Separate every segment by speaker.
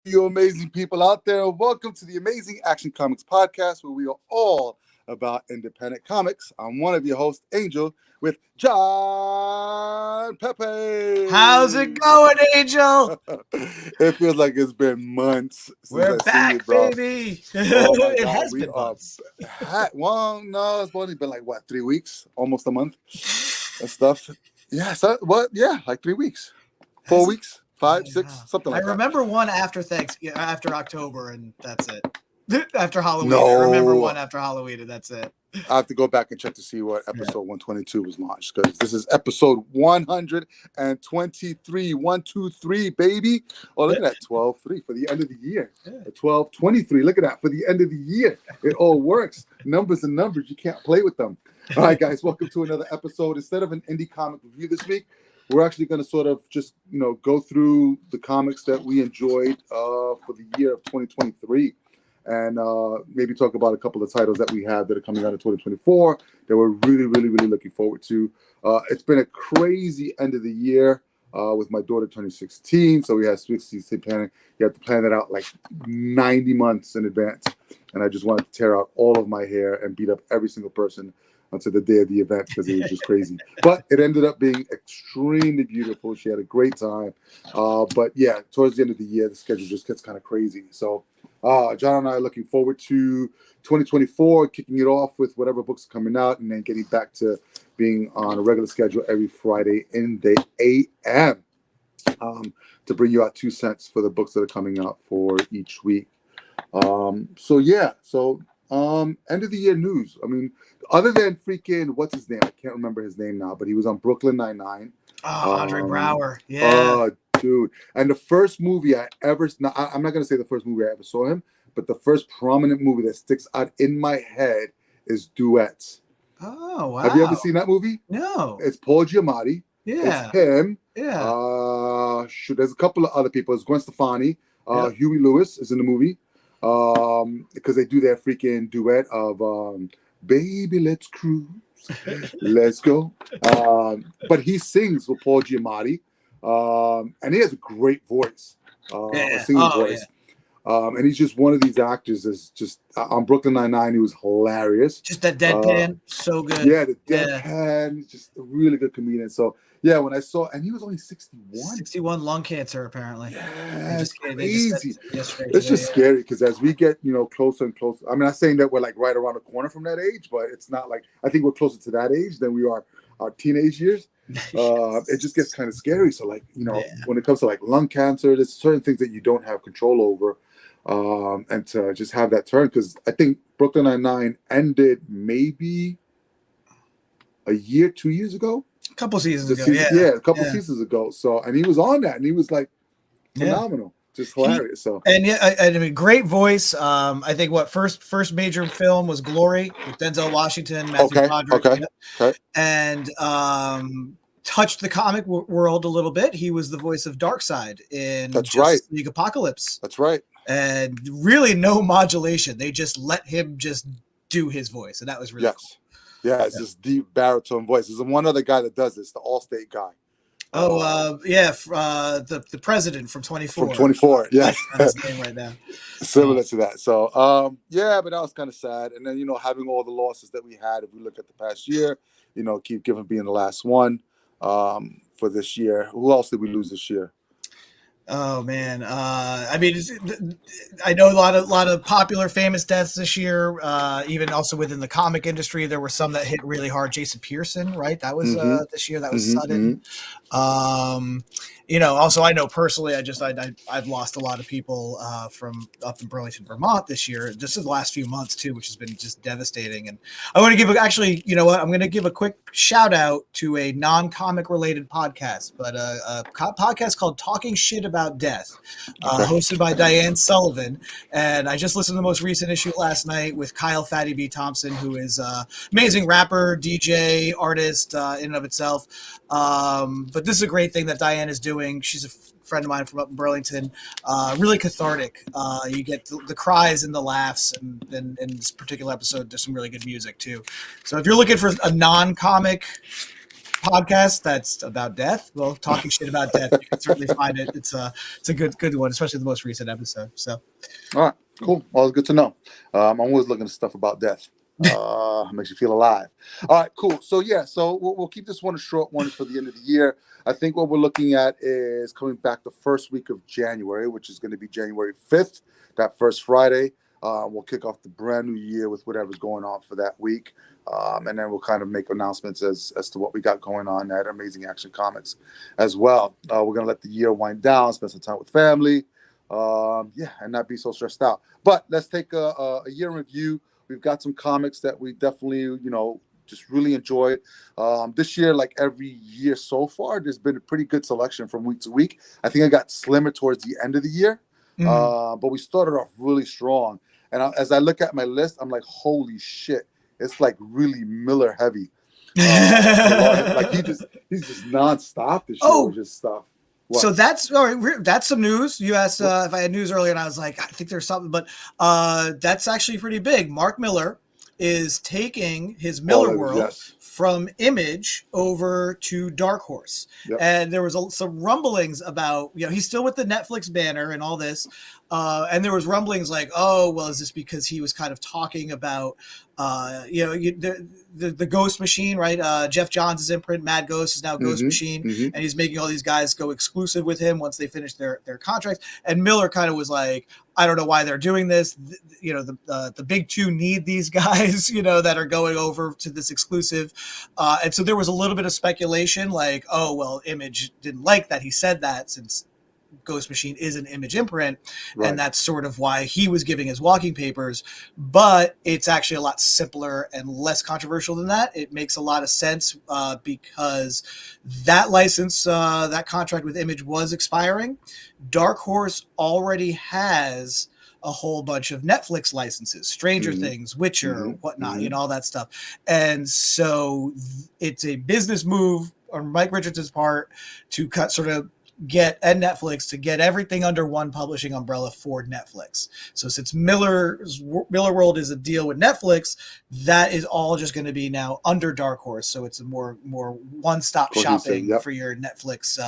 Speaker 1: You amazing people out there. Welcome to the Amazing Action Comics Podcast, where we are all about independent comics. I'm one of your hosts, Angel, with John Pepe.
Speaker 2: How's it going, Angel?
Speaker 1: It feels like it's been months since
Speaker 2: We're
Speaker 1: I've seen
Speaker 2: back,
Speaker 1: you, bro.
Speaker 2: baby.
Speaker 1: Oh my
Speaker 2: It
Speaker 1: God,
Speaker 2: has
Speaker 1: we
Speaker 2: been
Speaker 1: are
Speaker 2: months.
Speaker 1: well, no, it's only been like 3 weeks, almost a month, and stuff. Yeah, so what? Yeah, like 3 weeks, 4 weeks, 5, 6, something like
Speaker 2: I
Speaker 1: that.
Speaker 2: remember one after after October, and that's it. After Halloween,
Speaker 1: No.
Speaker 2: I remember one after Halloween, and that's it.
Speaker 1: I have to go back and check to see what episode 122 was launched, because this is episode 123. 123, baby. Oh, look at that. 12-3 for the end of the year. 12-23. Look at that. For the end of the year. It all works. Numbers and numbers. You can't play with them. All right, guys. Welcome to another episode. Instead of an indie comic review this week, we're actually going to sort of just, go through the comics that we enjoyed for the year of 2023. And maybe talk about a couple of titles that we have that are coming out in 2024 that we're really, really, really looking forward to. It's been a crazy end of the year with my daughter turning 16. So we had 16 planning. You have to plan that out like 90 months in advance. And I just wanted to tear out all of my hair and beat up every single person until the day of the event, because it was just crazy. But it ended up being extremely beautiful. She had a great time. But yeah, towards the end of the year, the schedule just gets kind of crazy. So John and I are looking forward to 2024, kicking it off with whatever books are coming out, and then getting back to being on a regular schedule every Friday in the AM to bring you out 2 cents for the books that are coming out for each week. End of the year news. I mean, other than freaking, what's his name? I can't remember his name now, but he was on Brooklyn Nine-Nine.
Speaker 2: Andre Braugher. Yeah.
Speaker 1: Dude. And the first movie I'm not going to say the first movie I ever saw him, but the first prominent movie that sticks out in my head is Duets.
Speaker 2: Oh, wow.
Speaker 1: Have you ever seen that movie?
Speaker 2: No.
Speaker 1: It's Paul Giamatti.
Speaker 2: Yeah.
Speaker 1: It's him.
Speaker 2: Yeah.
Speaker 1: There's a couple of other people. It's Gwen Stefani. Huey Lewis is in the movie. Because they do their freaking duet of Baby, Let's Cruise. Let's go. But he sings with Paul Giamatti. And he has a great voice, a singing voice. Yeah. And he's just one of these actors that's just on Brooklyn Nine-Nine. He was hilarious.
Speaker 2: Just that deadpan, so good.
Speaker 1: Yeah, the deadpan, just a really good comedian. So yeah, when I saw, and he was only 61.
Speaker 2: 61 lung cancer, apparently.
Speaker 1: Yeah, it's crazy. It's just scary, because as we get, closer and closer, I'm not saying that we're like right around the corner from that age, but it's not like, I think we're closer to that age than we are our teenage years. It just gets kind of scary. So like, when it comes to like lung cancer, there's certain things that you don't have control over. And to just have that turn, because I think Brooklyn Nine-Nine ended maybe a year, 2 years ago.
Speaker 2: A couple seasons ago,
Speaker 1: a couple seasons ago. So, and he was on that, and he was like phenomenal, just hilarious.
Speaker 2: I mean, great voice. I think first major film was Glory with Denzel Washington, Matthew Broderick, and touched the comic world a little bit. He was the voice of Darkseid in Justice League Apocalypse.
Speaker 1: That's right.
Speaker 2: And really no modulation. They just let him just do his voice, and that was really cool.
Speaker 1: Yeah, it's this deep baritone voice. There's one other guy that does this, the Allstate guy.
Speaker 2: The president from 24.
Speaker 1: From 24, yeah.
Speaker 2: That's his name right now.
Speaker 1: Similar to that. So, but that was kind of sad. And then, having all the losses that we had, if we look at the past year, Keith Giffen being the last one for this year. Who else did we lose this year?
Speaker 2: Oh man, I mean, I know a lot of popular, famous deaths this year. Even also within the comic industry, there were some that hit really hard. Jason Pearson, right? That was this year. That was sudden. Also I know personally, I've lost a lot of people from up in Burlington, Vermont this year, just in the last few months too, which has been just devastating. And I want to give I'm going to give a quick shout out to a non-comic related podcast, but a podcast called Talking Shit About Death, hosted by Diane Sullivan. And I just listened to the most recent issue last night with Kyle Fatty B. Thompson, who is amazing rapper, DJ, artist in and of itself. But this is a great thing that Diane is doing. She's a friend of mine from up in Burlington. Really cathartic. You get the cries and the laughs, and in this particular episode, there's some really good music too. So if you're looking for a non-comic podcast that's about death, well, talking shit about death, you can certainly find it. It's a good one, especially the most recent episode. So,
Speaker 1: All right, cool. Well, it's good to know. I'm always looking at stuff about death. Makes you feel alive. All right, cool. So yeah, so we'll keep this one a short one for the end of the year. I think what we're looking at is coming back the first week of January, which is going to be January 5th, that first Friday. We'll kick off the brand new year with whatever's going on for that week. And then we'll kind of make announcements as to what we got going on at Amazing Action Comics as well. We're going to let the year wind down, spend some time with family, and not be so stressed out. But let's take a year in review. We've got some comics that we definitely, just really enjoyed. This year, like every year so far, there's been a pretty good selection from week to week. I think I got slimmer towards the end of the year, but we started off really strong. And as I look at my list, I'm like, holy shit, it's like really Miller heavy. Like he's just nonstop this year with just stuff. What?
Speaker 2: So that's all right. That's some news. You asked if I had news earlier, and I was like, I think there's something, but that's actually pretty big. Mark Miller is taking his Miller World from Image over to Dark Horse, and there was some rumblings about, he's still with the Netflix banner and all this, and there was rumblings like, oh, well, is this because he was kind of talking about the Ghost Machine, right? Jeff Johns' imprint, Mad Ghost, is now Ghost Machine, and he's making all these guys go exclusive with him once they finish their contracts. And Miller kind of was like, I don't know why they're doing this. The big two need these guys, that are going over to this exclusive. And so there was a little bit of speculation like, oh, well, Image didn't like that he said that, since Ghost Machine is an Image imprint, and that's sort of why he was giving his walking papers. But it's actually a lot simpler and less controversial than that. It makes a lot of sense because that license, that contract with Image was expiring. Dark Horse already has a whole bunch of Netflix licenses, Stranger Things, Witcher, whatnot, all that stuff. And so it's a business move on Mike Richardson's part to get Netflix to get everything under one publishing umbrella for Netflix. So since Miller World is a deal with Netflix, that is all just going to be now under Dark Horse. So it's a more one-stop shopping for your Netflix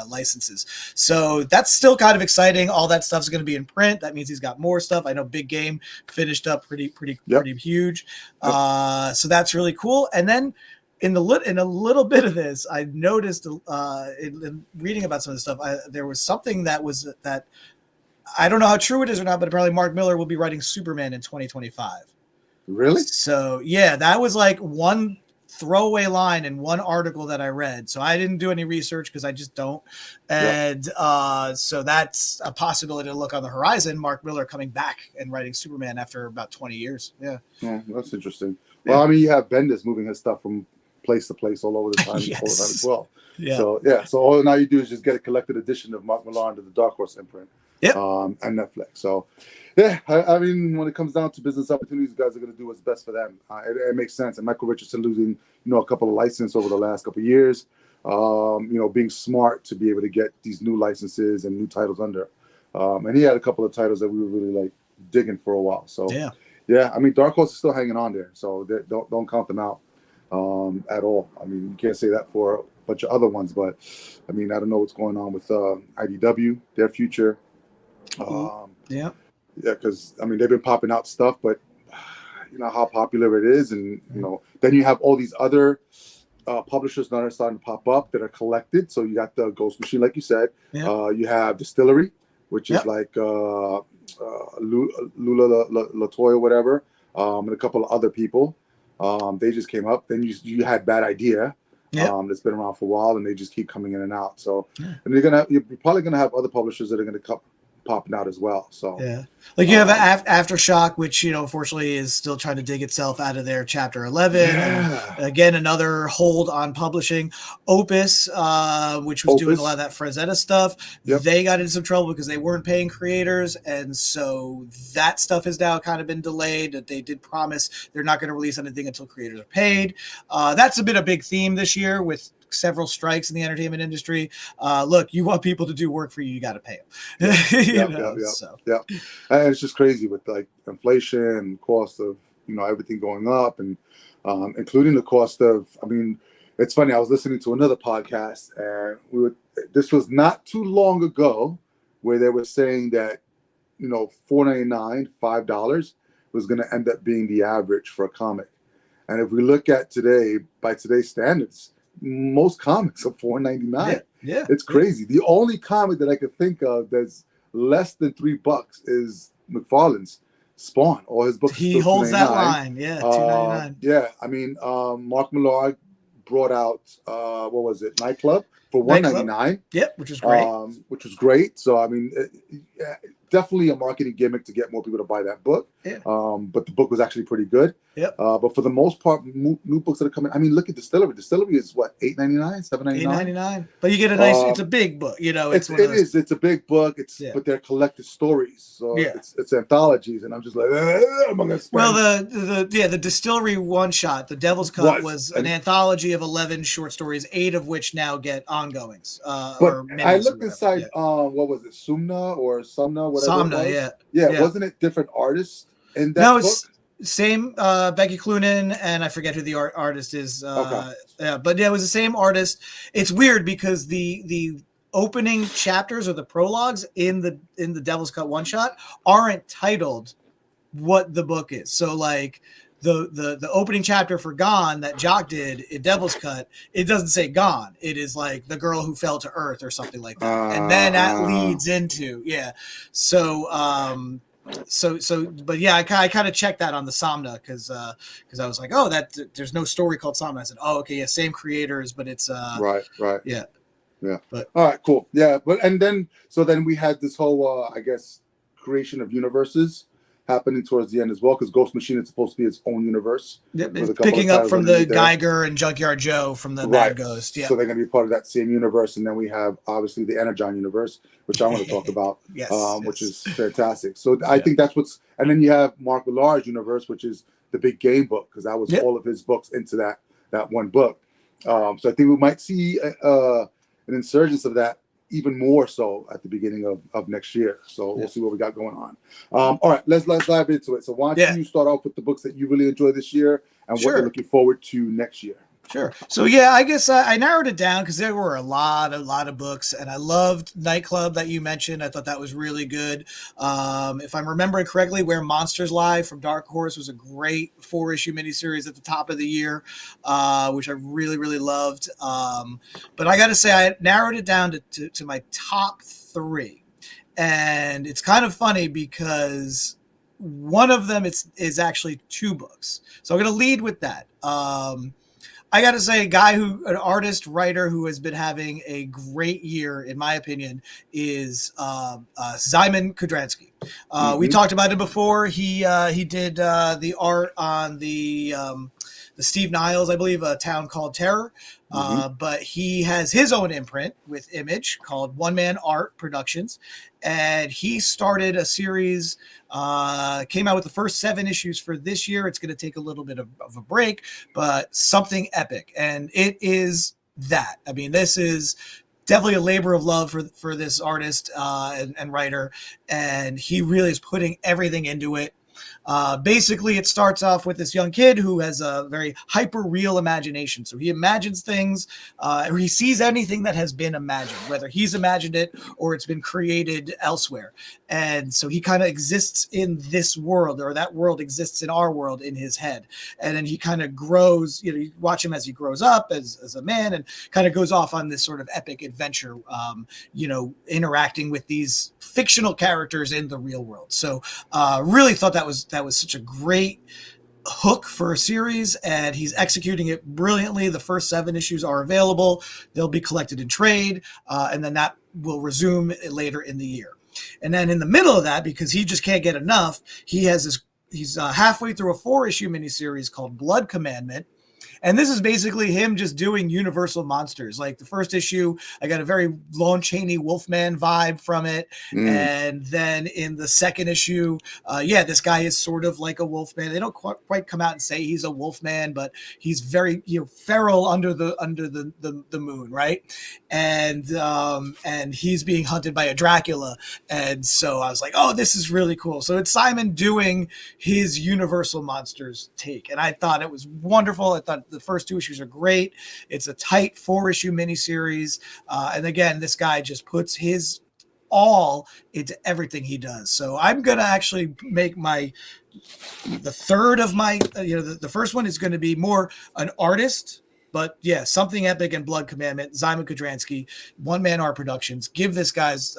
Speaker 2: licenses. So that's still kind of exciting. All that stuff's going to be in print. That means he's got more stuff. I know Big Game finished up pretty huge. So that's really cool. And then in a little bit of this, I noticed in reading about some of this stuff, there was something that I don't know how true it is or not, but apparently Mark Miller will be writing Superman in 2025.
Speaker 1: Really?
Speaker 2: So yeah, that was like one throwaway line in one article that I read. So I didn't do any research because I just don't. And so that's a possibility to look on the horizon. Mark Miller coming back and writing Superman after about 20 years. Yeah.
Speaker 1: Oh, that's interesting. Well, I mean, you have Bendis moving his stuff from place to place all over the time, as well. Yeah. So all now you do is just get a collected edition of Mark Millar under the Dark Horse imprint. And Netflix. So I mean, when it comes down to business opportunities, guys are going to do what's best for them. It makes sense. And Michael Richardson losing, a couple of licenses over the last couple of years, being smart to be able to get these new licenses and new titles under. And he had a couple of titles that we were really like digging for a while. So I mean, Dark Horse is still hanging on there. So don't count them out at all. I mean, you can't say that for a bunch of other ones, but I mean, I don't know what's going on with IDW, their future. Because I mean, they've been popping out stuff, but you know how popular it is, and then you have all these other publishers that are starting to pop up that are collected. So you got the Ghost Machine, like you said. You have Distillery, which is like Lula Latoya, whatever, and a couple of other people. They just came up. Then you had Bad Idea, that's been around for a while, and they just keep coming in and out. So, and you're probably gonna have other publishers that are gonna come popping out as well. So
Speaker 2: like you have Aftershock, which unfortunately is still trying to dig itself out of their Chapter 11. And again, another hold on publishing. Opus, which was doing a lot of that Frazetta stuff, they got into some trouble because they weren't paying creators, and so that stuff has now kind of been delayed. That they did promise they're not going to release anything until creators are paid. That's been a big theme this year with several strikes in the entertainment industry. Look, you want people to do work for you, you got to pay them.
Speaker 1: And it's just crazy with like inflation and cost of everything going up, and including the cost of, I mean, It's funny. I was listening to another podcast, and this was not too long ago, where they were saying that $4.99, $5 was going to end up being the average for a comic. And if we look at today, by today's standards, most comics are $4.99.
Speaker 2: Yeah,
Speaker 1: It's crazy. The only comic that I could think of that's less than $3 is McFarlane's Spawn. All his books.
Speaker 2: He holds that line. Yeah, $2.99.
Speaker 1: Yeah, I mean, Mark Millar brought out what was it, Nightclub for $1.99.
Speaker 2: Yep, which was great.
Speaker 1: So I mean, definitely a marketing gimmick to get more people to buy that book.
Speaker 2: Yeah.
Speaker 1: But the book was actually pretty good.
Speaker 2: Yep.
Speaker 1: But for the most part, new books that are coming. I mean, look at Distillery. Distillery is what, $8.99, $7.99.
Speaker 2: $8.99. But you get a nice. It's a big book. It's
Speaker 1: a big book. But they're collected stories. So it's anthologies, and I'm just like, I'm gonna spend.
Speaker 2: Well, the Distillery one shot, The Devil's Cut, was an anthology of 11 short stories, 8 of which now get ongoings.
Speaker 1: But I looked inside. What was it, Sumna or Sumna? Whatever.
Speaker 2: Sumna,
Speaker 1: yeah. Wasn't it different artists in that book?
Speaker 2: It's same Becky Cloonan, and I forget who the artist is.
Speaker 1: Okay.
Speaker 2: Yeah, but it was the same artist. It's weird because the opening chapters or the prologues in the Devil's Cut one shot aren't titled what the book is. So like the opening chapter for Gone that Jock did in Devil's Cut, it doesn't say Gone. It is like the girl who fell to earth or something like that. And then that leads into, but yeah, I kind of checked that on the Somna because I was like, there's no story called Somna. I said, okay, yeah, same creators, but it's
Speaker 1: right,
Speaker 2: yeah.
Speaker 1: But all right, cool, yeah. But then we had this whole I guess creation of universes happening towards the end as well, because Ghost Machine is supposed to be its own universe.
Speaker 2: Yep, it's picking up from the Geiger and Junkyard Joe from the Mad Ghost. Yeah.
Speaker 1: So they're going to be part of that same universe, and then we have obviously the Energon universe, which I want to talk about, which is fantastic. So I think that's and then you have Mark Millar's universe, which is the big game book, because that was all of his books into that one book. So I think we might see an insurgence of that even more so at the beginning of next year. So we'll see what we got going on. All right, let's dive into it. So why don't you start off with the books that you really enjoyed this year and what you're looking forward to next year?
Speaker 2: Sure. So I guess I narrowed it down because there were a lot of books, and I loved Nightclub that you mentioned. I thought that was really good. If I'm remembering correctly, Where Monsters Lie from Dark Horse was a great 4-issue miniseries at the top of the year, which I really, really loved. But I got to say, I narrowed it down to my top 3, and it's kind of funny because one of them is actually 2 books. So I'm going to lead with that. I got to say, an artist, writer who has been having a great year, in my opinion, is Szymon Kudranski. We talked about it before. He did the art on the Steve Niles, I believe, A Town Called Terror. But he has his own imprint with Image called One Man Art Productions. And he started a series, came out with the first 7 issues for this year. It's going to take a little bit of a break, but something epic. And it is that. I mean, this is definitely a labor of love for this artist and writer. And he really is putting everything into it. Basically, it starts off with this young kid who has a very hyper real imagination. So he imagines things, or he sees anything that has been imagined, whether he's imagined it or it's been created elsewhere. And so he kind of exists in this world, or that world exists in our world in his head. And then he kind of grows, you watch him as he grows up as a man and kind of goes off on this sort of epic adventure, interacting with these fictional characters in the real world. So really thought that was such a great hook for a series, and he's executing it brilliantly. The first 7 issues are available. They'll be collected in trade, and then that will resume later in the year. And then in the middle of that, because he just can't get enough, he's halfway through a 4-issue miniseries called Blood Commandment. And this is basically him just doing Universal monsters. Like the first issue, I got a very Lon Chaney Wolfman vibe from it. And then in the second issue, this guy is sort of like a Wolfman. They don't quite come out and say he's a Wolfman, but he's very feral under the moon, right? And he's being hunted by a Dracula. And so I was like, oh, this is really cool. So it's Szymon doing his Universal monsters take, and I thought it was wonderful. I thought The first 2 issues are great. It's a tight 4-issue miniseries. And again, this guy just puts his all into everything he does. So I'm going to actually make the third of my, the first one is going to be more an artist. But yeah, Something Epic and Blood Commandment, Zyman Kudransky, One Man Art Productions. Give this guy's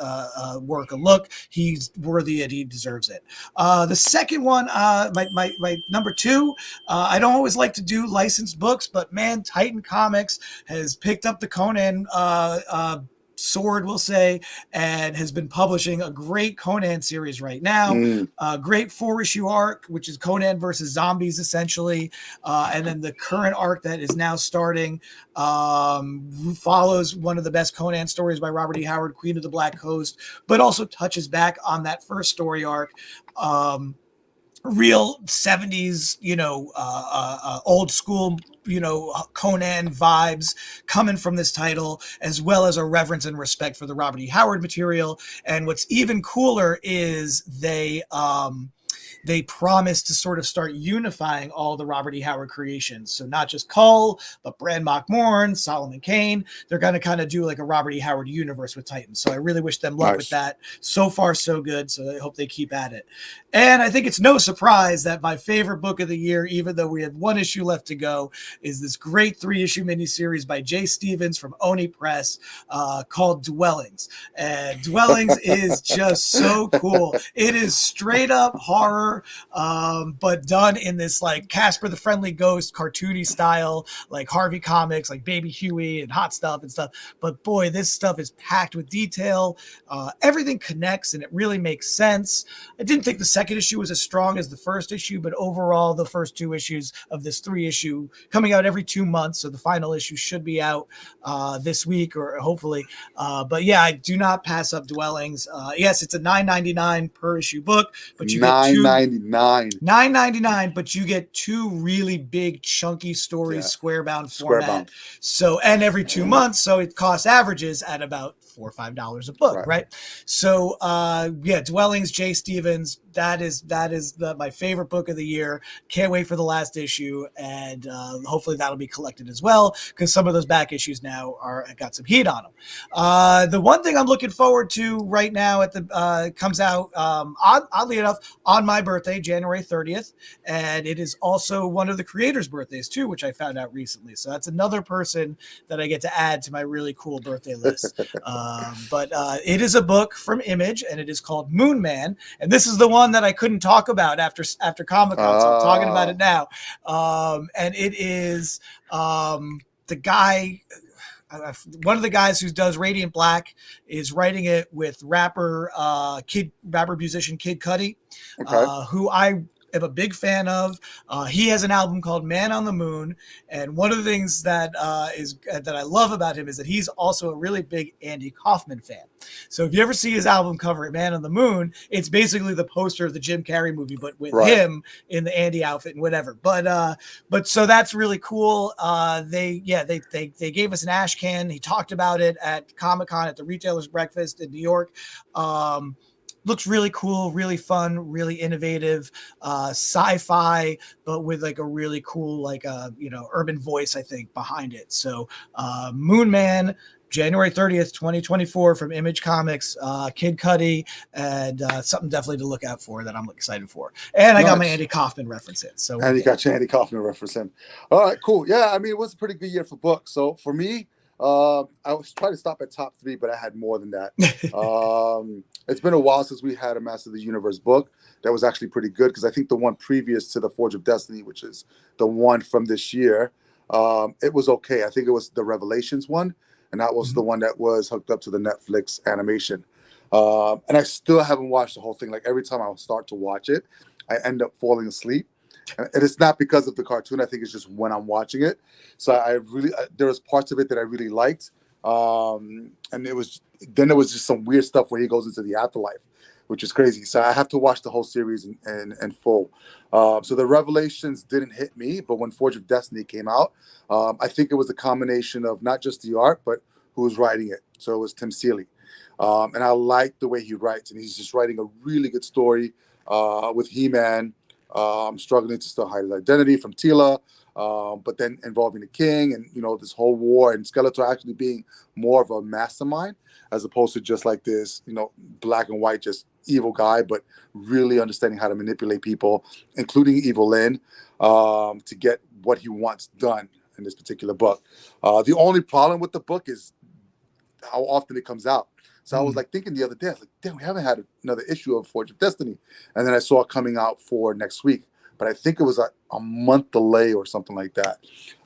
Speaker 2: work a look. He's worthy and he deserves it. The second one, my number 2, I don't always like to do licensed books, but man, Titan Comics has picked up the Conan sword, we'll say, and has been publishing a great Conan series right now. Great 4-issue arc, which is Conan versus zombies, essentially. And then the current arc that is now starting follows one of the best Conan stories by Robert E. Howard, Queen of the Black Coast, but also touches back on that first story arc. Real 70s, old school, Conan vibes coming from this title, as well as a reverence and respect for the Robert E. Howard material. And what's even cooler is they promise to sort of start unifying all the Robert E. Howard creations. So not just Cull, but Bran Mak Morn, Solomon Kane. They're going to kind of do like a Robert E. Howard universe with Titans. So I really wish them luck with that. So far, so good. So I hope they keep at it. And I think it's no surprise that my favorite book of the year, even though we have 1 issue left to go, is this great 3-issue miniseries by Jay Stevens from Oni Press called Dwellings. And Dwellings is just so cool. It is straight up horror, but done in this like Casper the Friendly Ghost cartoony style, like Harvey Comics, like Baby Huey and Hot Stuff and stuff. But boy, this stuff is packed with detail. Everything connects and it really makes sense. I didn't think the second issue was as strong as the first issue, but overall the first 2 issues of this 3-issue coming out every 2 months. So the final issue should be out this week or hopefully. But yeah, I do not pass up Dwellings. Yes, it's a $9.99 per issue book, but you get $9.99, but you get 2 really big chunky stories, square bound format. So, and every 2 months. So it costs averages at about $4 or $5 a book. Right. So, Dwellings, Jay Stevens, that is my favorite book of the year. Can't wait for the last issue, and hopefully that'll be collected as well, because some of those back issues now got some heat on them. The one thing I'm looking forward to right now comes out oddly enough on my birthday, January 30th, and it is also one of the creators' birthdays too, which I found out recently. So that's another person that I get to add to my really cool birthday list. But it is a book from Image, and it is called Moon Man, and this is the one that I couldn't talk about after Comic-Con, so I'm talking about it now. And it is the guy, one of the guys who does Radiant Black is writing it with rapper musician Kid Cudi, who I am a big fan of. He has an album called Man on the Moon, and one of the things that that I love about him is that he's also a really big Andy Kaufman fan. So if you ever see his album cover at Man on the Moon, it's basically the poster of the Jim Carrey movie, but with him in the Andy outfit and whatever. But so that's really cool. They gave us an ash can. He talked about it at Comic-Con at the Retailers Breakfast in New York. Looks really cool, really fun, really innovative, sci-fi, but with like a really cool, like urban voice, I think, behind it. So Moon Man, January 30th, 2024 from Image Comics, Kid Cudi, and something definitely to look out for that I'm excited for. And I got my Andy Kaufman reference in. So
Speaker 1: and you got your Andy Kaufman reference in. All right, cool. Yeah, I mean, it was a pretty good year for books. So for me, I was trying to stop at top 3, but I had more than that. It's been a while since we had a Master of the Universe book that was actually pretty good, because I think the one previous to the Forge of Destiny, which is the one from this year, it was okay. I think it was the Revelations one, and that was the one that was hooked up to the Netflix animation. And I still haven't watched the whole thing. Like every time I start to watch it, I end up falling asleep. And it's not because of the cartoon. I think it's just when I'm watching it. So there was parts of it that I really liked. And there was just some weird stuff where he goes into the afterlife, which is crazy. So I have to watch the whole series in full. So the Revelations didn't hit me, but when Forge of Destiny came out, I think it was a combination of not just the art, but who was writing it. So it was Tim Seeley. And I like the way he writes, and he's just writing a really good story with He-Man. Struggling to still hide his identity from Teela, but then involving the king and, this whole war, and Skeletor actually being more of a mastermind as opposed to just like this, black and white, just evil guy, but really understanding how to manipulate people, including Evil Lyn, to get what he wants done in this particular book. The only problem with the book is how often it comes out. So I was like thinking the other day, I was like, damn, we haven't had another issue of Forge of Destiny. And then I saw it coming out for next week. But I think it was a month delay or something like that.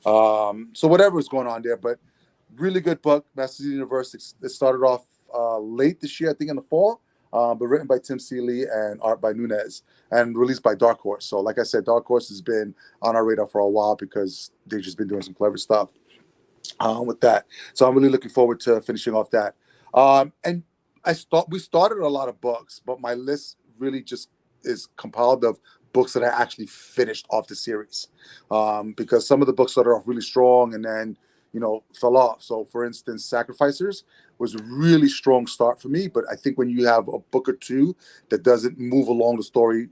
Speaker 1: So whatever is going on there, but really good book, Masters of the Universe. It started off late this year, I think in the fall, but written by Tim Seeley and art by Nunez and released by Dark Horse. So like I said, Dark Horse has been on our radar for a while because they've just been doing some clever stuff with that. So I'm really looking forward to finishing off that. And we started a lot of books, but my list really just is compiled of books that I actually finished off the series, because some of the books started off really strong and then fell off. So for instance, Sacrificers was a really strong start for me, but I think when you have a book or two that doesn't move along the story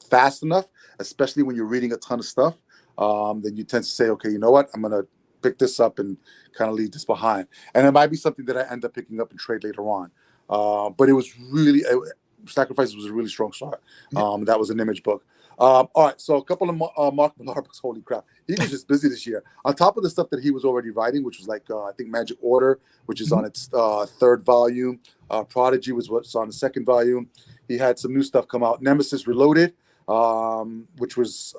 Speaker 1: fast enough, especially when you're reading a ton of stuff, then you tend to say, okay, you know what, I'm gonna pick this up and kind of leave this behind, and it might be something that I end up picking up and trade later on. But it was really Sacrifices was a really strong start. That was an Image book. All right, so a couple of Mark Millar books. Holy crap, he was just busy this year. On top of the stuff that he was already writing, which was like I think Magic Order, which is on its third volume. Prodigy was what's on the second volume. He had some new stuff come out. Nemesis Reloaded, which was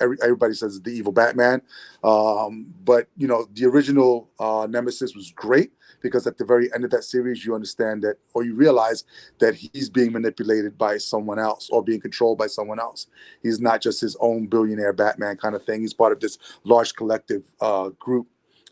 Speaker 1: everybody says the evil Batman, but the original Nemesis was great, because at the very end of that series you understand that, or you realize that he's being manipulated by someone else or being controlled by someone else. He's not just his own billionaire Batman kind of thing. He's part of this large collective group.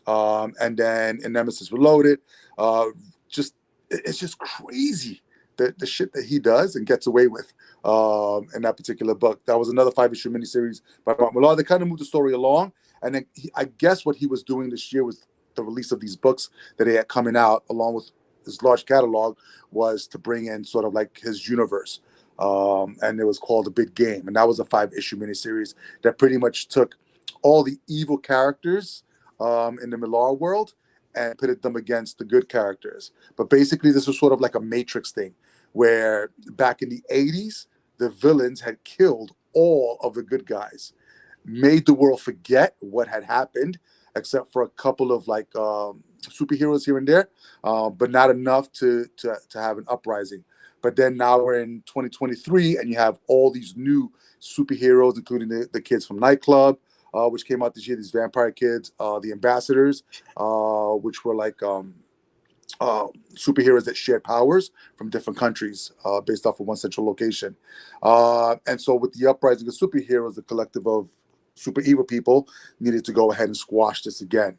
Speaker 1: And then in Nemesis Reloaded, it's just crazy the shit that he does and gets away with in that particular book. That was another 5-issue miniseries by Mark Millar. They kind of moved the story along, and then I guess what he was doing this year was the release of these books that he had coming out along with his large catalog, was to bring in sort of like his universe, and it was called The Big Game, and that was a 5-issue miniseries that pretty much took all the evil characters in the Millar world and pitted them against the good characters. But basically this was sort of like a Matrix thing, where back in the 80s, the villains had killed all of the good guys, made the world forget what had happened, except for a couple of like superheroes here and there, but not enough to have an uprising. But then now we're in 2023, and you have all these new superheroes, including the kids from Nightclub, which came out this year, these vampire kids, the Ambassadors, which were like superheroes that shared powers from different countries based off of one central location. And so with the uprising of superheroes, the collective of super evil people needed to go ahead and squash this again.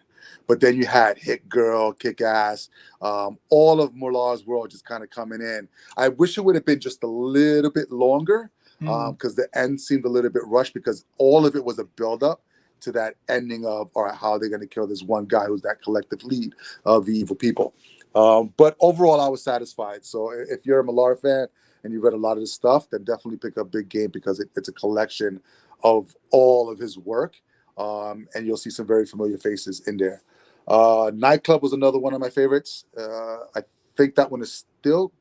Speaker 1: But then you had Hit Girl, Kick Ass, all of Millar's world just kind of coming in. I wish it would have been just a little bit longer, because the end seemed a little bit rushed, because all of it was a build-up to that ending of, all right, how are they going to kill this one guy who's that collective lead of the evil people. But overall, I was satisfied. So if you're a Millar fan and you read a lot of his stuff, then definitely pick up Big Game, because it's a collection of all of his work, and you'll see some very familiar faces in there. Nightclub was another one of my favorites. I think that one is still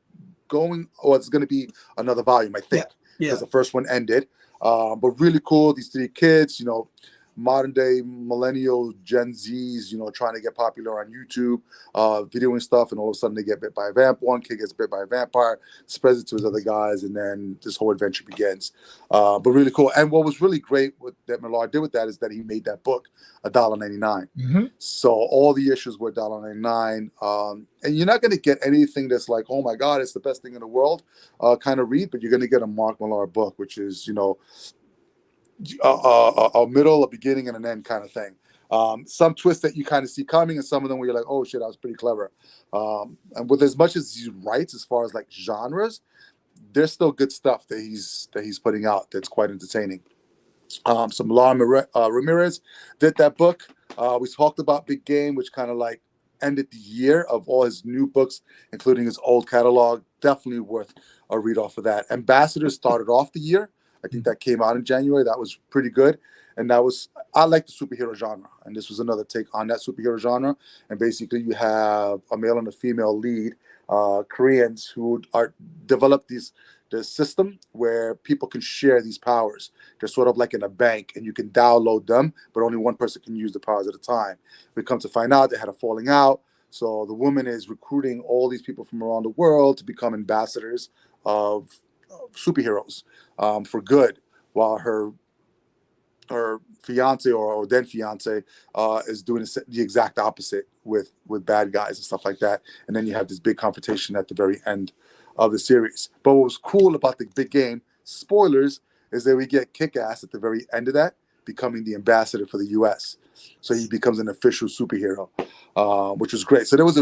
Speaker 1: going, or it's going to be another volume, I think, because the first one ended. But really cool. These three kids, modern day millennial Gen Zs, trying to get popular on YouTube, videoing stuff, and all of a sudden they get bit by a one kid gets bit by a vampire, spreads it to his other guys, and then this whole adventure begins. But really cool. And what was really great that Millar did with that is that he made that book $1.99. So all the issues were $1.99. And you're not going to get anything that's like, oh my God, it's the best thing in the world kind of read, but you're going to get a Mark Millar book, which is, a middle, a beginning, and an end kind of thing. Some twists that you kind of see coming, and some of them where you're like, oh shit, that was pretty clever. And with as much as he writes as far as like genres, there's still good stuff that he's putting out that's quite entertaining. So Millar Ramirez did that book. We talked about Big Game, which kind of like ended the year of all his new books, including his old catalog. Definitely worth a read off of that. Ambassadors started off the year. I think that came out in January. That was pretty good. And I like the superhero genre. And this was another take on that superhero genre. And basically you have a male and a female lead, Koreans who are developed this system where people can share these powers. They're sort of like in a bank, and you can download them, but only one person can use the powers at a time. We come to find out they had a falling out. So the woman is recruiting all these people from around the world to become ambassadors of superheroes for good, while her fiance or then fiance is doing the exact opposite with bad guys and stuff like that. And then you have this big confrontation at the very end of the series. But what was cool about the big game, spoilers, is that we get Kick-Ass at the very end of that, becoming the ambassador for the U.S. So he becomes an official superhero, which was great. So there was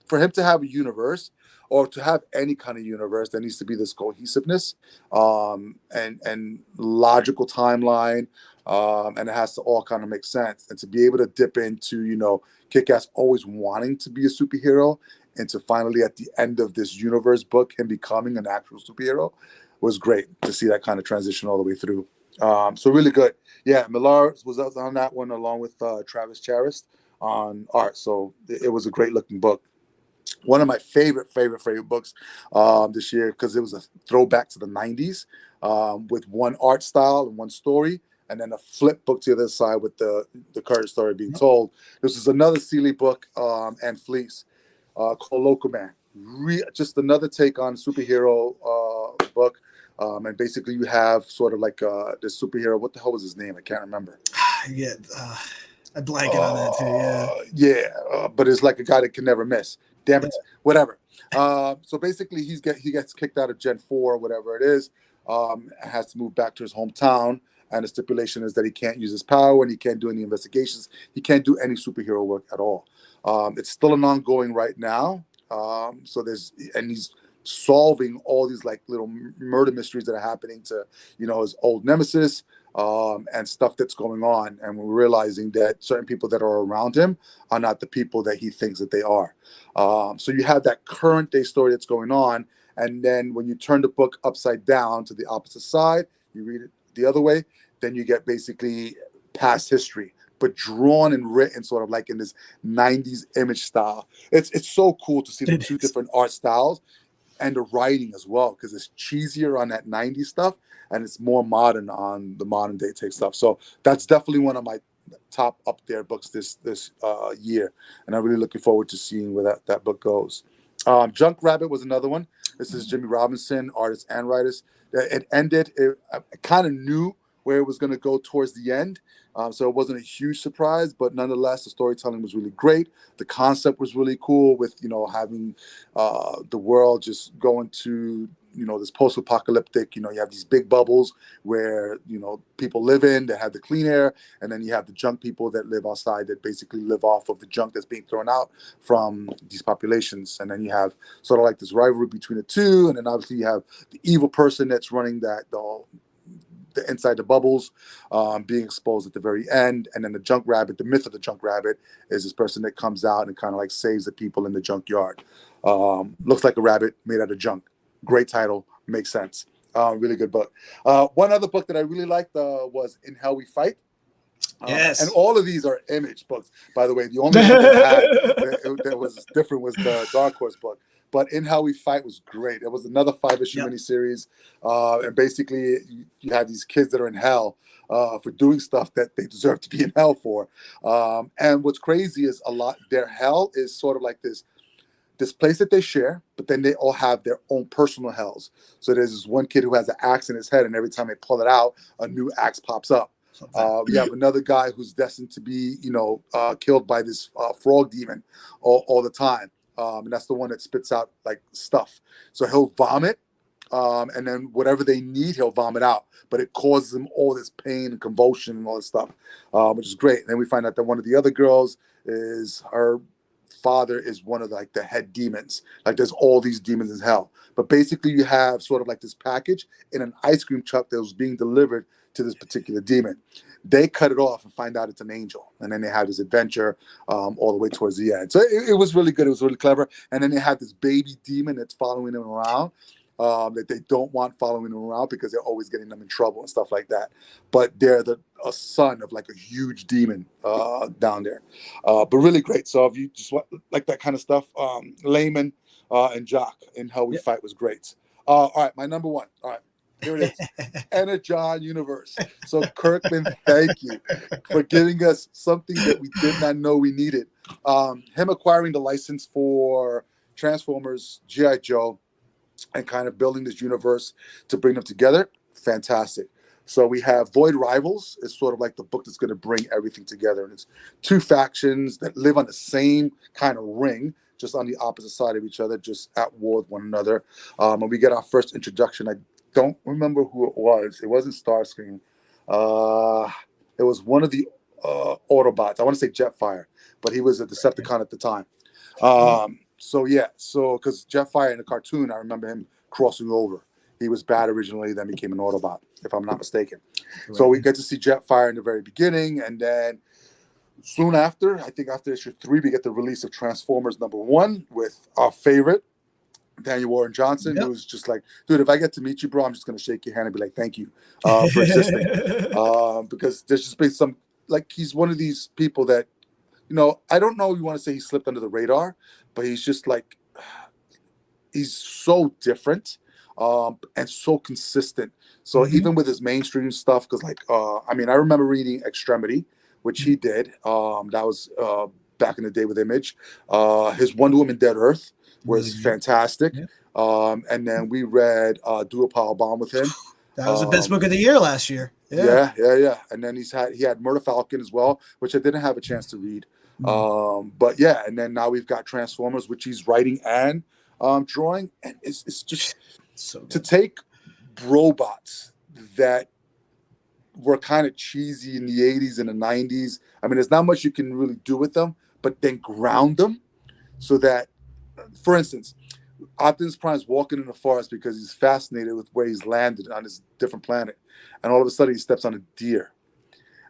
Speaker 1: for him to have a universe, or to have any kind of universe, there needs to be this cohesiveness and logical timeline, and it has to all kind of make sense. And to be able to dip into, Kick-Ass always wanting to be a superhero, and to finally at the end of this universe book, him becoming an actual superhero, was great to see that kind of transition all the way through. So really good. Yeah, Millar was on that one along with Travis Charest on art. So it was a great looking book. One of my favorite books this year, because it was a throwback to the 90s with one art style and one story, and then a flip book to the other side with the current story being told. This is another Seeley book and Fleece called Local Man. Just another take on superhero book. And basically you have sort of like this superhero. What the hell was his name? I can't remember.
Speaker 2: Yeah, I blanket on that too.
Speaker 1: Yeah, but it's like a guy that can never miss. Damn it, whatever. So basically, he gets kicked out of Gen 4 or whatever it is, has to move back to his hometown, and the stipulation is that he can't use his power and he can't do any investigations. He can't do any superhero work at all. It's still an ongoing right now. And he's solving all these like little murder mysteries that are happening to, his old nemesis, and stuff that's going on. And we're realizing that certain people that are around him are not the people that he thinks that they are. So you have that current day story that's going on. And then when you turn the book upside down to the opposite side, you read it the other way, then you get basically past history, but drawn and written sort of like in this 90s image style. It's so cool to see the two different art styles and the writing as well, because it's cheesier on that 90s stuff and it's more modern on the modern day take stuff. So that's definitely one of my top up there books this year, and I'm really looking forward to seeing where that book goes. Junk Rabbit was another one. This is Jimmy Robinson, artist and writers. It ended. I kind of knew where it was going to go towards the end, so it wasn't a huge surprise. But nonetheless, the storytelling was really great. The concept was really cool with having the world just going to this post-apocalyptic. You have these big bubbles where people live in that have the clean air, and then you have the junk people that live outside that basically live off of the junk that's being thrown out from these populations. And then you have sort of like this rivalry between the two, and then obviously you have the evil person that's running the inside the bubbles being exposed at the very end. And then the junk rabbit, the myth of the junk rabbit, is this person that comes out and kind of like saves the people in the junkyard. Looks like a rabbit made out of junk. Great title, makes sense. Really good book. One other book that I really liked was In Hell We Fight.
Speaker 2: Yes.
Speaker 1: And all of these are Image books, by the way. The only one that was different was the Dark Horse book. But In Hell We Fight was great. It was another 5-issue miniseries. And basically, you have these kids that are in hell for doing stuff that they deserve to be in hell for. And what's crazy is their hell is sort of like this place that they share, but then they all have their own personal hells. So there's this one kid who has an axe in his head, and every time they pull it out, a new axe pops up. We have another guy who's destined to be, killed by this frog demon all the time. And that's the one that spits out like stuff. So he'll vomit, and then whatever they need, he'll vomit out. But it causes him all this pain and convulsion and all this stuff, which is great. And then we find out that one of the other girls is her father is one of the head demons. Like there's all these demons in hell. But basically you have sort of like this package in an ice cream truck that was being delivered to this particular demon. They cut it off and find out it's an angel. And then they have this adventure all the way towards the end. So it was really good. It was really clever. And then they have this baby demon that's following them around. that they don't want following them around because they're always getting them in trouble and stuff like that. But they're a son of like a huge demon down there. But really great. So if you just want like that kind of stuff, Layman and Jock and How We Fight was great. All right, my number one. All right. Here it is. Energon Universe. So Kirkman, thank you for giving us something that we did not know we needed. Him acquiring the license for Transformers, G.I. Joe, and kind of building this universe to bring them together. Fantastic. So we have Void Rivals. It's sort of like the book that's going to bring everything together. And it's two factions that live on the same kind of ring, just on the opposite side of each other, just at war with one another. And we get our first introduction. I don't remember who it was. It wasn't Starscream. It was one of the Autobots. I want to say Jetfire, but he was a Decepticon at the time. So because Jetfire in the cartoon, I remember him crossing over. He was bad originally, then became an Autobot, if I'm not mistaken. Right. So we get to see Jetfire in the very beginning, and then soon after, I think after issue 3, we get the release of Transformers #1 with our favorite, Daniel Warren Johnson, who was just like, dude, if I get to meet you, bro, I'm just going to shake your hand and be like, thank you for existing. Because there's just been some, like, he's one of these people that, I don't know if you want to say he slipped under the radar, but he's just like, he's so different and so consistent. So even with his mainstream stuff, because I remember reading Extremity, which he did. That was back in the day with Image. His Wonder Woman Dead Earth was fantastic. And then we read Do a Power Bomb with him.
Speaker 2: That was the best book of the year last year.
Speaker 1: Yeah. And then he had Murder Falcon as well, which I didn't have a chance to read. But yeah, and then now we've got Transformers, which he's writing and drawing, and it's just so to take robots that were kind of cheesy in the 80s and the 90s. I mean, there's not much you can really do with them, but then ground them so that, for instance, Optimus Prime's walking in the forest because he's fascinated with where he's landed on this different planet, and all of a sudden he steps on a deer,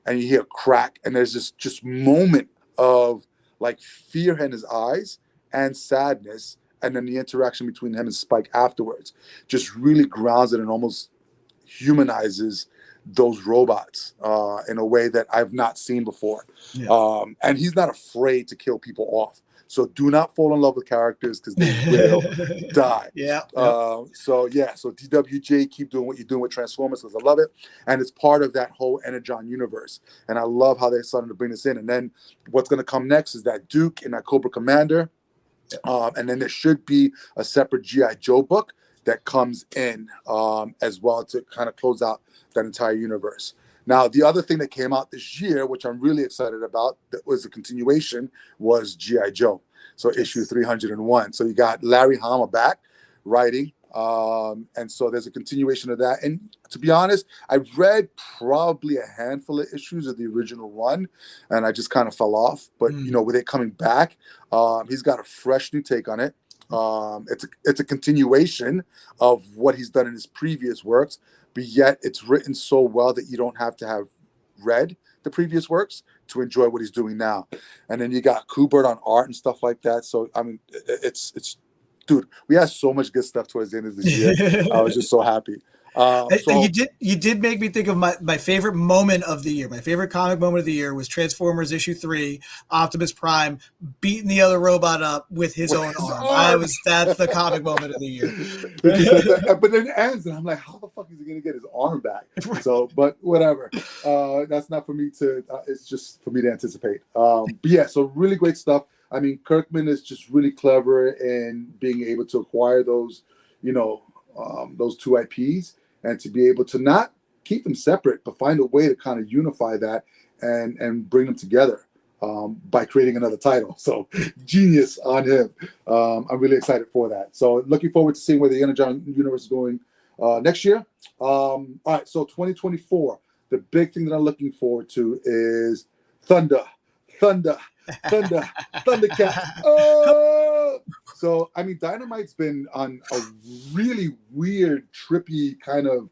Speaker 1: and you hear a crack, and there's this just moment of like fear in his eyes and sadness, and then the interaction between him and Spike afterwards just really grounds it and almost humanizes those robots in a way that I've not seen before. And he's not afraid to kill people off. So do not fall in love with characters because they will die. So DWJ, keep doing what you're doing with Transformers because I love it. And it's part of that whole Energon universe. And I love how they're starting to bring this in. And then what's going to come next is that Duke and that Cobra Commander. And then there should be a separate G.I. Joe book that comes in as well to kind of close out that entire universe. Now, the other thing that came out this year, which I'm really excited about, that was a continuation, was G.I. Joe. So issue 301. So you got Larry Hama back writing. And so there's a continuation of that. And to be honest, I read probably a handful of issues of the original run, and I just kind of fell off. But, with it coming back, he's got a fresh new take on it. It's a continuation of what he's done in his previous works, but yet it's written so well that you don't have to have read the previous works to enjoy what he's doing now. And then you got Kubert on art and stuff like that. So I mean, it's dude, we had so much good stuff towards the end of this year. I was just so happy.
Speaker 2: You did make me think of my favorite moment of the year. My favorite comic moment of the year was Transformers issue 3, Optimus Prime beating the other robot up with his own arm. That's the comic moment of the year.
Speaker 1: But then it ends, and I'm like, how the fuck is he gonna get his arm back? So, but whatever. That's not for me to. It's just for me to anticipate. But yeah, so really great stuff. I mean, Kirkman is just really clever in being able to acquire those, those two IPs. And to be able to not keep them separate, but find a way to kind of unify that and bring them together by creating another title. So genius on him. I'm really excited for that. So looking forward to seeing where the Energon universe is going next year. All right, so 2024. The big thing that I'm looking forward to is Thundercat. Oh! So, I mean, Dynamite's been on a really weird, trippy kind of,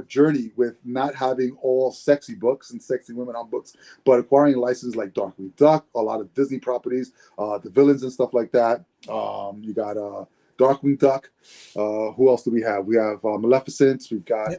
Speaker 1: journey with not having all sexy books and sexy women on books, but acquiring licenses like Darkwing Duck, a lot of Disney properties, the villains and stuff like that. You got Darkwing Duck. Who else do we have? We have Maleficent. We've got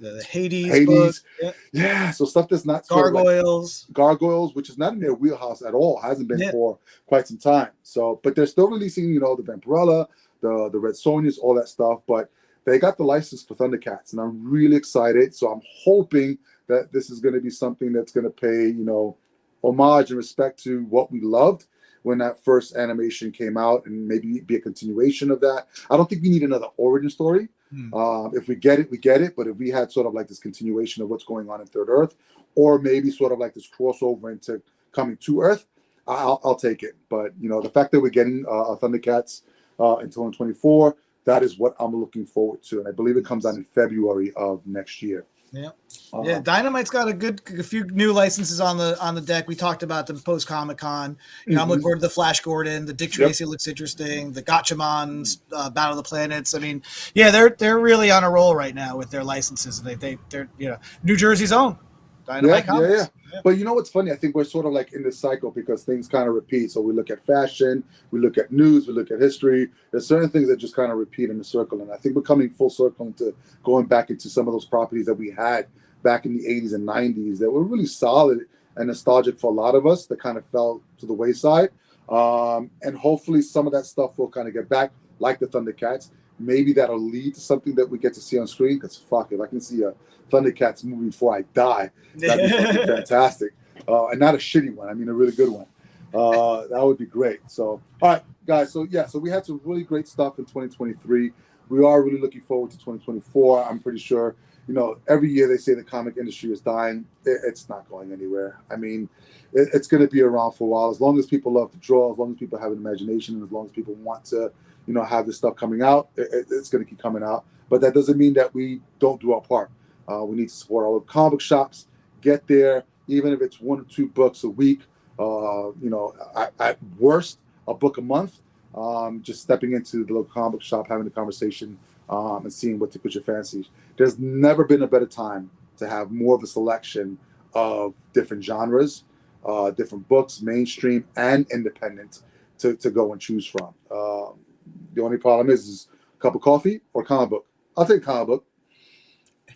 Speaker 2: the Hades.
Speaker 1: Hades.
Speaker 2: Yep.
Speaker 1: Yeah, so stuff that's not
Speaker 2: Gargoyles.
Speaker 1: Gargoyles, which is not in their wheelhouse at all. Hasn't been for quite some time. So, but they're still releasing, the Vampirella, the Red Sonjas, all that stuff. But they got the license for Thundercats, and I'm really excited. So I'm hoping that this is going to be something that's going to pay, homage and respect to what we loved when that first animation came out, and maybe be a continuation of that. I don't think we need another origin story. If we get it, we get it. But if we had sort of like this continuation of what's going on in Third Earth, or maybe sort of like this crossover into coming to Earth, I'll take it. But the fact that we're getting Thundercats in 2024, that is what I'm looking forward to, and I believe it comes out in February of next year.
Speaker 2: Yeah, Dynamite's got a few new licenses on the deck. We talked about them post Comic-Con. I'm looking forward to the Flash Gordon, the Dick Tracy looks interesting, the Gatchamon's Battle of the Planets. I mean, they're really on a roll right now with their licenses. They're New Jersey's own Dynamite Comics. Yeah.
Speaker 1: But what's funny? I think we're sort of like in this cycle because things kind of repeat. So we look at fashion, we look at news, we look at history. There's certain things that just kind of repeat in the circle. And I think we're coming full circle into going back into some of those properties that we had back in the 80s and 90s that were really solid and nostalgic for a lot of us that kind of fell to the wayside. And hopefully some of that stuff will kind of get back, like the Thundercats. Maybe that'll lead to something that we get to see on screen. Because if I can see a Thundercats movie before I die, that'd be fucking fantastic. And not a shitty one. I mean, a really good one. That would be great. So, all right, guys. So we had some really great stuff in 2023. We are really looking forward to 2024. I'm pretty sure, every year they say the comic industry is dying. It's not going anywhere. I mean, it's going to be around for a while. As long as people love to draw, as long as people have an imagination, and as long as people want to, have this stuff coming out, it's going to keep coming out. But that doesn't mean that we don't do our part. We need to support all the comic shops. Get there, even if it's 1 or 2 books a week. At worst, a book a month. Just stepping into the local comic shop, having a conversation, and seeing what tickles your fancy. There's never been a better time to have more of a selection of different genres, different books, mainstream and independent, to go and choose from. The only problem is a cup of coffee or comic book. I'll take a comic book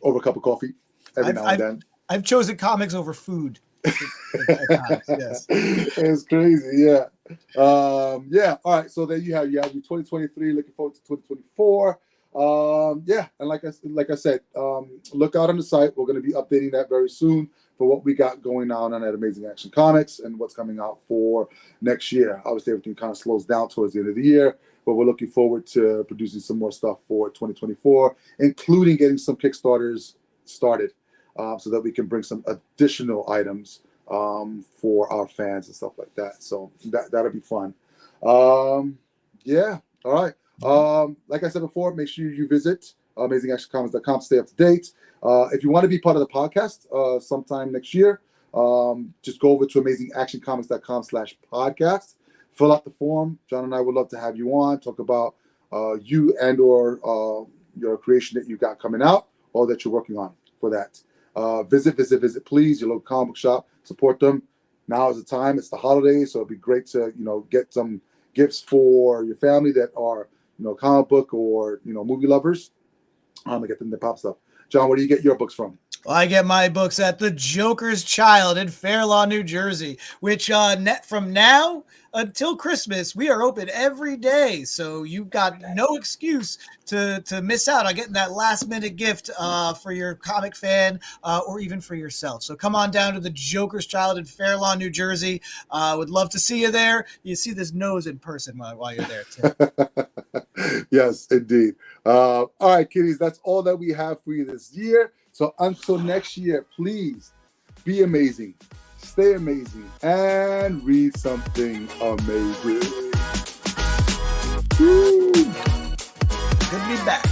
Speaker 1: over a cup of coffee every now and then.
Speaker 2: I've chosen comics over food. Yes.
Speaker 1: It's crazy, yeah. All right. So there you have your 2023. Looking forward to 2024. And like I said, look out on the site. We're going to be updating that very soon for what we got going on at Amazing Action Comics and what's coming out for next year. Obviously, everything kind of slows down towards the end of the year, but we're looking forward to producing some more stuff for 2024, including getting some Kickstarters started, so that we can bring some additional items for our fans and stuff like that. So that'll be fun. All right. Like I said before, make sure you visit AmazingActionComics.com to stay up to date. If you want to be part of the podcast sometime next year, just go over to AmazingActionComics.com/podcast. Fill out the form. John and I would love to have you on, talk about you and or your creation that you got coming out or that you're working on for that. Visit, please, your local comic shop. Support them. Now is the time. It's the holidays, so it'd be great to, get some gifts for your family that are, comic book or, movie lovers. To get them to pop stuff. John, where do you get your books from?
Speaker 2: Well, I get my books at The Joker's Child in Fair Lawn, New Jersey, which from now until Christmas, we are open every day. So you've got no excuse to miss out on getting that last minute gift for your comic fan or even for yourself. So come on down to The Joker's Child in Fair Lawn, New Jersey. Would love to see you there. You see this nose in person while you're there too.
Speaker 1: Yes, indeed. All right, kiddies, that's all that we have for you this year. So until next year, please be amazing, stay amazing, and read something amazing. Woo.
Speaker 2: Good to be back.